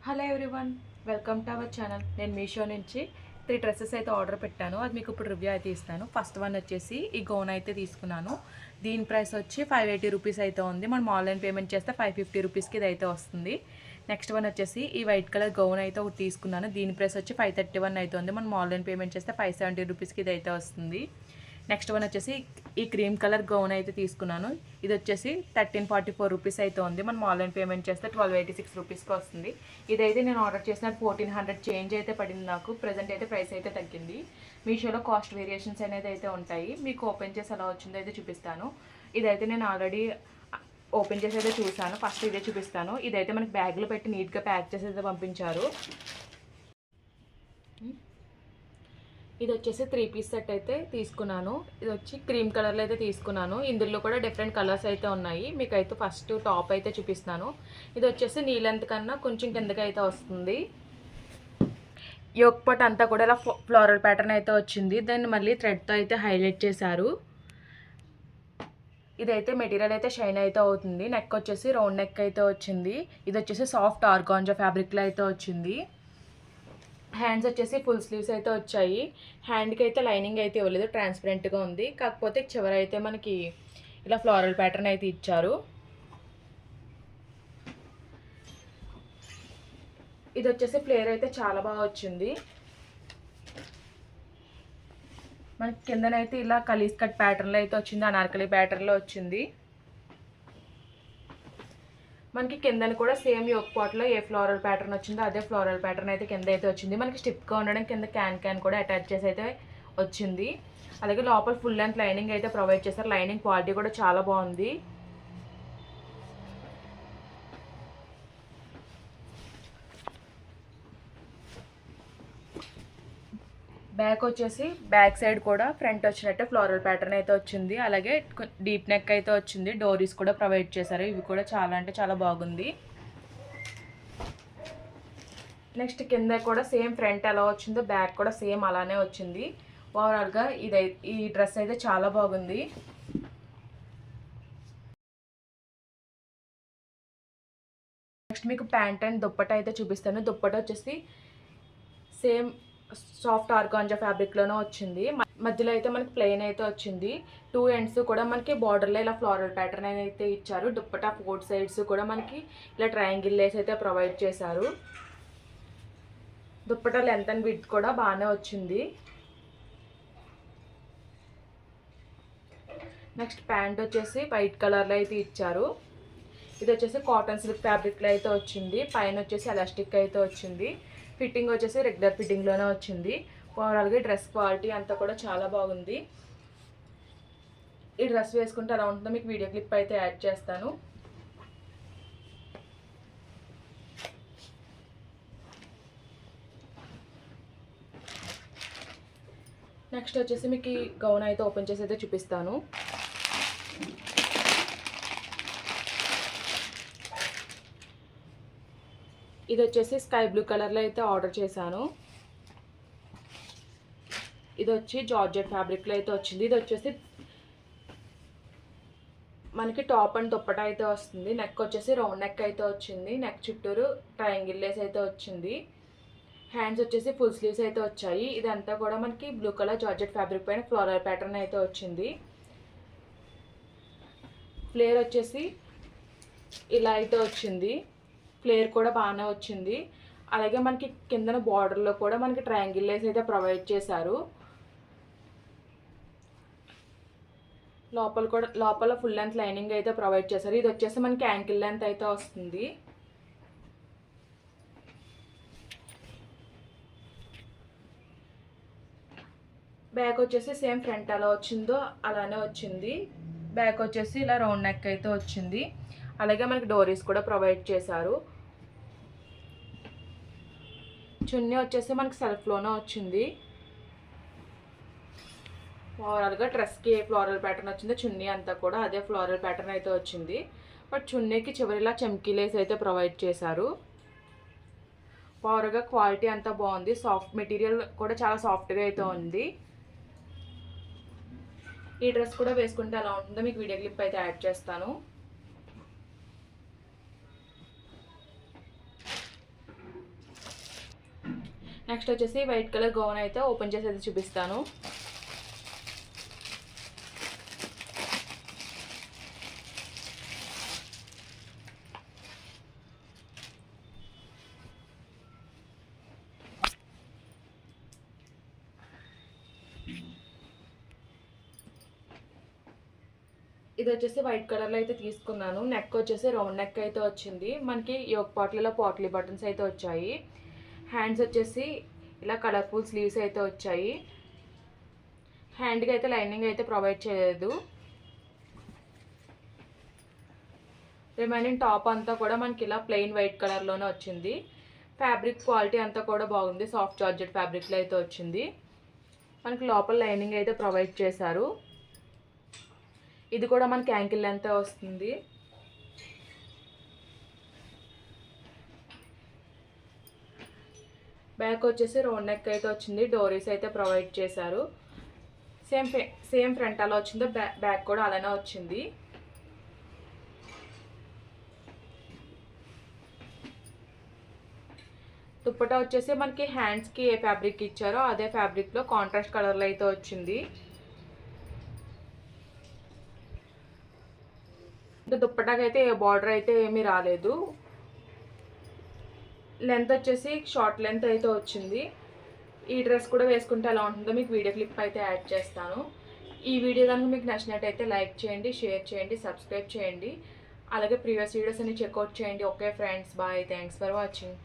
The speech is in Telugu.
Hello everyone, welcome to our channel. నేను మీషో నుంచి 3 డ్రెస్సెస్ అయితే ఆర్డర్ పెట్టాను. అది మీకు ఇప్పుడు రివ్యూ అయితే ఇస్తాను. ఫస్ట్ వన్ వచ్చేసి ఈ గౌన్ అయితే తీసుకున్నాను. దీని ప్రైస్ వచ్చి 580 రూపీస్ అయితే ఉంది. మనం ఆన్లైన్ పేమెంట్ చేస్తే 550 రూపీస్కి ఇది అయితే వస్తుంది. నెక్స్ట్ వన్ వచ్చేసి ఈ వైట్ కలర్ గౌన్ అయితే ఒకటి తీసుకున్నాను. దీని ప్రైస్ వచ్చి 531 అయితే ఉంది. మనం ఆన్లైన్ పేమెంట్ చేస్తే 570 రూపీస్కి ఇది అయితే వస్తుంది. నెక్స్ట్ వన్ వచ్చేసి ఈ క్రీమ్ కలర్ గౌన్ అయితే తీసుకున్నాను. ఇది వచ్చేసి 1344 రూపీస్ అయితే ఉంది. మనం ఆన్లైన్ పేమెంట్ చేస్తే 1286 రూపీస్కి వస్తుంది. ఇదైతే నేను ఆర్డర్ చేసిన 1400 చేంజ్ అయితే పడింది నాకు. ప్రజెంట్ అయితే ప్రైస్ అయితే తగ్గింది. మీషోలో కాస్ట్ వేరియేషన్స్ అనేది అయితే ఉంటాయి. మీకు ఓపెన్ చేసి ఎలా వచ్చిందో అయితే చూపిస్తాను. ఇదైతే నేను ఆల్రెడీ ఓపెన్ చేసి అయితే చూసాను. ఫస్ట్ ఇదే చూపిస్తాను. ఇదైతే మనకి బ్యాగ్లో పెట్టి నీట్గా ప్యాక్ చేసి అయితే పంపించారు. ఇది వచ్చేసి 3 పీస్ సెట్ అయితే తీసుకున్నాను. ఇది వచ్చి క్రీమ్ కలర్లో అయితే తీసుకున్నాను. ఇందులో కూడా డిఫరెంట్ కలర్స్ అయితే ఉన్నాయి. మీకు అయితే ఫస్ట్ టాప్ అయితే చూపిస్తాను. ఇది వచ్చేసి నీ లెంత్ కన్నా కొంచెం కిందకి అయితే వస్తుంది. యోక్ పార్ట్ అంతా కూడా ఇలా ఫ్లోరల్ ప్యాటర్న్ అయితే వచ్చింది. దాన్ని మళ్ళీ థ్రెడ్తో అయితే హైలైట్ చేశారు. ఇదైతే మెటీరియల్ అయితే షైన్ అయితే అవుతుంది. నెక్ వచ్చేసి రౌండ్ నెక్ అయితే వచ్చింది. ఇది వచ్చేసి సాఫ్ట్ ఆర్గాంజా ఫ్యాబ్రిక్లో అయితే వచ్చింది. హ్యాండ్స్ వచ్చేసి ఫుల్ స్లీవ్స్ అయితే వచ్చాయి. హ్యాండ్కి అయితే లైనింగ్ అయితే ఇవ్వలేదు, ట్రాన్స్పరెంట్గా ఉంది. కాకపోతే చివర అయితే మనకి ఇలా ఫ్లోరల్ ప్యాటర్న్ అయితే ఇచ్చారు. ఇది వచ్చేసి ఫ్లేర్ అయితే చాలా బాగా వచ్చింది. మనకి కిందనైతే ఇలా కలీస్ కట్ ప్యాటర్న్లో అయితే వచ్చింది, అనార్కలి ప్యాటర్న్లో వచ్చింది. మనకి కిందని కూడా సేమ్ యోక్ పాట్లో ఏ ఫ్లోరల్ ప్యాటర్న్ వచ్చిందో అదే ఫ్లోరల్ ప్యాటర్న్ అయితే కింద అయితే వచ్చింది. మనకి స్టిప్గా ఉండడం కింద క్యాన్ కూడా అటాచ్ చేసి అయితే వచ్చింది. అలాగే లోపల ఫుల్ లెంత్ లైనింగ్ అయితే ప్రొవైడ్ చేశారు. లైనింగ్ క్వాలిటీ కూడా చాలా బాగుంది. బ్యాక్ వచ్చేసి బ్యాక్ సైడ్ కూడా ఫ్రంట్ వచ్చినట్టే ఫ్లోరల్ ప్యాటర్న్ అయితే వచ్చింది. అలాగే డీప్ నెక్ అయితే వచ్చింది. డోరీస్ కూడా ప్రొవైడ్ చేశారు. ఇవి కూడా చాలా అంటే చాలా బాగుంది. నెక్స్ట్ కింద కూడా సేమ్ ఫ్రంట్ ఎలా వచ్చిందో బ్యాక్ కూడా సేమ్ అలానే వచ్చింది. ఓవరాల్గా ఈ డ్రెస్ అయితే చాలా బాగుంది. నెక్స్ట్ మీకు ప్యాంట్ అండ్ దుప్పట అయితే చూపిస్తాను. దుప్పట వచ్చేసి సేమ్ సాఫ్ట్ ఆర్గాంజా ఫ్యాబ్రిక్లోనే వచ్చింది. మధ్యలో అయితే మనకి ప్లెయిన్ అయితే వచ్చింది. 2 ఎండ్స్ కూడా మనకి బార్డర్లో ఇలా ఫ్లోరల్ ప్యాటర్న్ అయితే ఇచ్చారు. దుప్పటా 4 సైడ్స్ కూడా మనకి ఇలా ట్రయాంగిల్ లేస్ అయితే ప్రొవైడ్ చేశారు. దుప్పటా లెంత్ అండ్ విడ్త్ కూడా బాగానే వచ్చింది. నెక్స్ట్ ప్యాంట్ వచ్చేసి వైట్ కలర్లో అయితే ఇచ్చారు. ఇది వచ్చేసి కాటన్ సిల్క్ ఫ్యాబ్రిక్లో అయితే వచ్చింది. పైన వచ్చేసి ఎలాస్టిక్ అయితే వచ్చింది. ఫిట్టింగ్ వచ్చేసి రెగ్యులర్ ఫిట్టింగ్లోనే వచ్చింది. ఓవరాల్గా డ్రెస్ క్వాలిటీ అంతా కూడా చాలా బాగుంది. ఈ డ్రెస్ వేసుకుంటే ఎలా ఉంటుందో మీకు వీడియో క్లిప్ అయితే యాడ్ చేస్తాను. నెక్స్ట్ వచ్చేసి మీకు ఈ గౌన్ అయితే ఓపెన్ చేసి అయితే చూపిస్తాను. ఇది వచ్చేసి స్కై బ్లూ కలర్లో అయితే ఆర్డర్ చేశాను. ఇది వచ్చి జార్జెట్ ఫ్యాబ్రిక్లో అయితే వచ్చింది. ఇది వచ్చేసి మనకి టాప్ అండ్ దుప్పటా అయితే వస్తుంది. నెక్ వచ్చేసి రౌండ్ నెక్ అయితే వచ్చింది. నెక్ చుట్టూరు ట్రయాంగిల్ లేస్ అయితే వచ్చింది. హ్యాండ్స్ వచ్చేసి ఫుల్ స్లీవ్స్ అయితే వచ్చాయి. ఇదంతా కూడా మనకి బ్లూ కలర్ జార్జెట్ ఫ్యాబ్రిక్ పైన ఫ్లోరల్ ప్యాటర్న్ అయితే వచ్చింది. ఫ్లేర్ వచ్చేసి ఇలా అయితే వచ్చింది. ఫ్లేర్ కూడా బాగానే వచ్చింది. అలాగే మనకి కిందన బార్డర్లో కూడా మనకి ట్రయాంగిల్ లేస్ అయితే ప్రొవైడ్ చేశారు. లోపల ఫుల్ లెంత్ లైనింగ్ అయితే ప్రొవైడ్ చేశారు. ఇది వచ్చేసి మనకి యాంకిల్ లెంత్ అయితే వస్తుంది. బ్యాక్ వచ్చేసి సేమ్ ఫ్రంట్ ఎలా వచ్చిందో అలానే వచ్చింది. బ్యాక్ వచ్చేసి ఇలా రౌండ్ నెక్ అయితే వచ్చింది. అలాగే మనకి డోరీస్ కూడా ప్రొవైడ్ చేశారు. చున్నీ వచ్చేసి మనకి సెల్ఫ్లోనే వచ్చింది. ఓవరాల్గా డ్రెస్కి ఏ ఫ్లోరల్ ప్యాటర్న్ వచ్చిందో చున్నీ అంతా కూడా అదే ఫ్లోరల్ ప్యాటర్న్ అయితే వచ్చింది. బట్ చున్నీకి చివరిలా చమ్కీ లేస్ అయితే ప్రొవైడ్ చేశారు. ఓవరాల్గా క్వాలిటీ అంతా బాగుంది. సాఫ్ట్ మెటీరియల్ కూడా చాలా సాఫ్ట్గా అయితే ఉంది. ఈ డ్రెస్ కూడా వేసుకుంటే ఎలా ఉంటుందో మీకు వీడియో క్లిప్ అయితే యాడ్ చేస్తాను. నెక్స్ట్ వచ్చేసి వైట్ కలర్ గౌన్ అయితే ఓపెన్ చేసి అయితే చూపిస్తాను. ఇది వచ్చేసి వైట్ కలర్లో అయితే తీసుకున్నాను. నెక్ వచ్చేసి రౌండ్ నెక్ అయితే వచ్చింది. మనకి యోక్ పాట్లలో పాట్లీ బటన్స్ అయితే వచ్చాయి. హ్యాండ్స్ వచ్చేసి ఇలా కలర్ఫుల్ స్లీవ్స్ అయితే వచ్చాయి. హ్యాండ్కి అయితే లైనింగ్ అయితే ప్రొవైడ్ చేయలేదు. రిమైనింగ్ టాప్ అంతా కూడా మనకి ఇలా ప్లెయిన్ వైట్ కలర్లోనే వచ్చింది. ఫ్యాబ్రిక్ క్వాలిటీ అంతా కూడా బాగుంది. సాఫ్ట్ జార్జెట్ ఫ్యాబ్రిక్లో అయితే వచ్చింది. మనకి లోపల లైనింగ్ అయితే ప్రొవైడ్ చేశారు. ఇది కూడా మనకి యాంకిల్ లెంత్ వస్తుంది. బ్యాక్ వచ్చేసి రౌండ్ నెక్ అయితే వచ్చింది. డోరీస్ అయితే ప్రొవైడ్ చేశారు. సేమ్ ఫ్రంట్ అలా వచ్చిందో బ్యాక్ కూడా అలానే వచ్చింది. దుప్పటా వచ్చేసి మనకి హ్యాండ్స్కి ఏ ఫ్యాబ్రిక్ ఇచ్చారో అదే ఫ్యాబ్రిక్లో కాంట్రాస్ట్ కలర్లో అయితే వచ్చింది. దుప్పటాకి అయితే ఏ బార్డర్ అయితే ఏమీ రాలేదు. లెంత్ వచ్చేసి షార్ట్ లెంత్ అయితే వచ్చింది. ఈ డ్రెస్ కూడా వేసుకుంటే ఎలా ఉంటుందో మీకు వీడియో క్లిప్ అయితే యాడ్ చేస్తాను. ఈ వీడియో కనుక మీకు నచ్చినట్టయితే లైక్ చేయండి, షేర్ చేయండి, సబ్స్క్రైబ్ చేయండి. అలాగే ప్రీవియస్ వీడియోస్ అన్ని చెక్అవుట్ చేయండి. Okay friends, bye, thanks for watching.